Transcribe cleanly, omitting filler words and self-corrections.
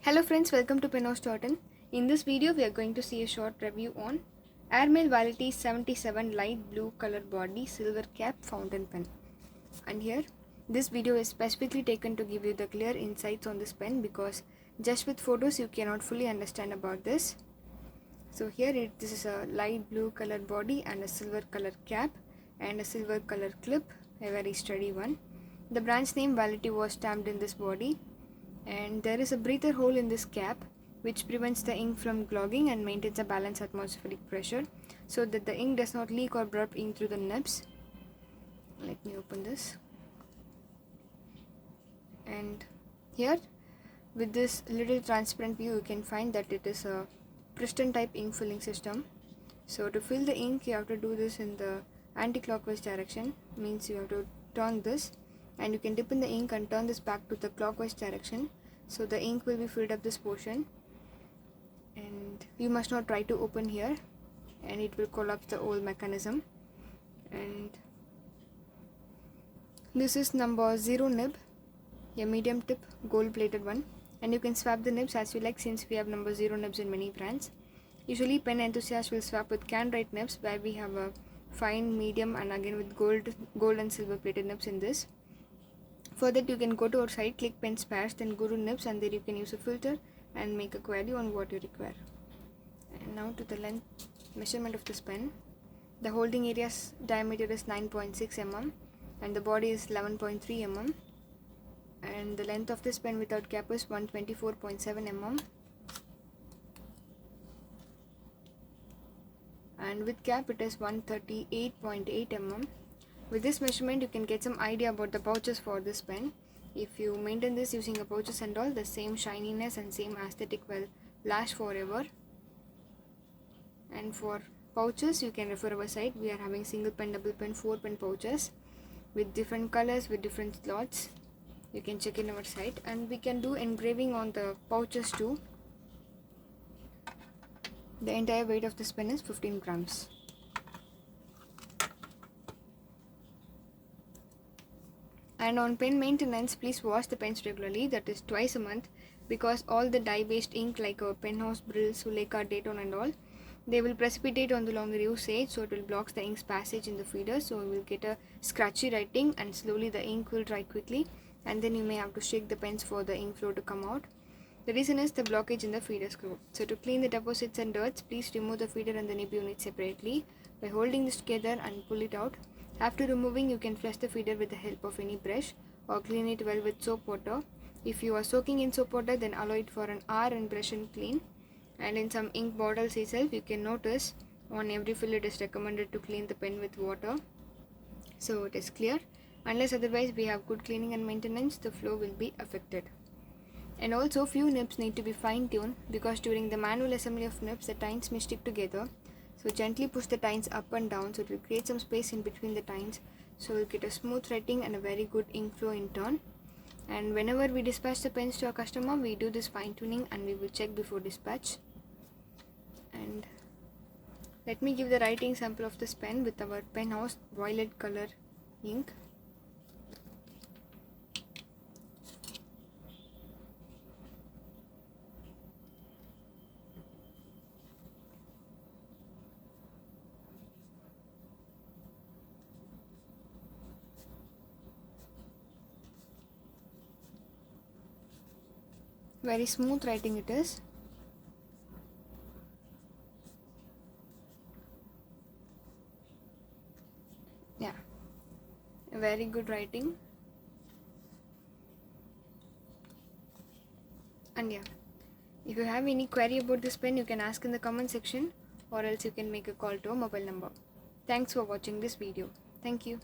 Hello friends, welcome to Penhouse.in. In this video, we are going to see a short review on Airmail Validity 77 light blue color body silver cap fountain pen. And here, this video is specifically taken to give you the clear insights on this pen because just with photos you cannot fully understand about this. So here this is a light blue color body and a silver color cap and a silver color clip, a very sturdy one. The brand's name Validity was stamped in this body. And there is a breather hole in this cap which prevents the ink from clogging and maintains a balanced atmospheric pressure so that the ink does not leak or burp ink through the nibs. Let me open this. And here with this little transparent view you can find that it is a piston type ink filling system. So to fill the ink you have to do this in the anti-clockwise direction, means you have to turn this and you can dip in the ink and turn this back to the clockwise direction, so the ink will be filled up this portion. And you must not try to open here and it will collapse the whole mechanism. And this is number 0 nib, a medium tip gold plated one, and you can swap the nibs as you like since we have number 0 nibs in many brands. Usually pen enthusiasts will swap with Canwrite nibs where we have a fine, medium and again with gold and silver plated nibs in this. For that you can go to our site, click pen spares, then go to nibs, and there you can use a filter and make a query on what you require. And now to the length measurement of this pen. The holding area's diameter is 9.6 mm and the body is 11.3 mm. And the length of this pen without cap is 124.7 mm. And with cap it is 138.8 mm. With this measurement you can get some idea about the pouches for this pen. If you maintain this using the pouches and all, the same shininess and same aesthetic will last forever. And for pouches you can refer our site. We are having single pen, double pen, 4 pen pouches with different colors, with different slots. You can check in our site, and we can do engraving on the pouches too. The entire weight of this pen is 15 grams. And on pen maintenance, please wash the pens regularly, that is twice a month, because all the dye based ink like our Penhouse, Brill, Suleka, Daytone and all, they will precipitate on the longer usage, so it will block the ink's passage in the feeder, so we will get a scratchy writing and slowly the ink will dry quickly, and then you may have to shake the pens for the ink flow to come out. The reason is the blockage in the feeder screw. So to clean the deposits and dirts, please remove the feeder and the nib unit separately by holding this together and pull it out. After removing, you can flush the feeder with the help of any brush or clean it well with soap water. If you are soaking in soap water, then allow it for an hour and brush and clean. And in some ink bottles itself, you can notice on every fill it is recommended to clean the pen with water, so it is clear. Unless otherwise we have good cleaning and maintenance, the flow will be affected. And also few nibs need to be fine tuned because during the manual assembly of nibs the tines may stick together. So gently push the tines up and down so it will create some space in between the tines, so we'll get a smooth writing and a very good ink flow in turn. And whenever we dispatch the pens to our customer, we do this fine tuning and we will check before dispatch. And let me give the writing sample of this pen with our Penhouse violet color ink. Very smooth writing it is. Yeah, very good writing. And yeah, if you have any query about this pen, you can ask in the comment section or else you can make a call to a mobile number. Thanks for watching this video. Thank you.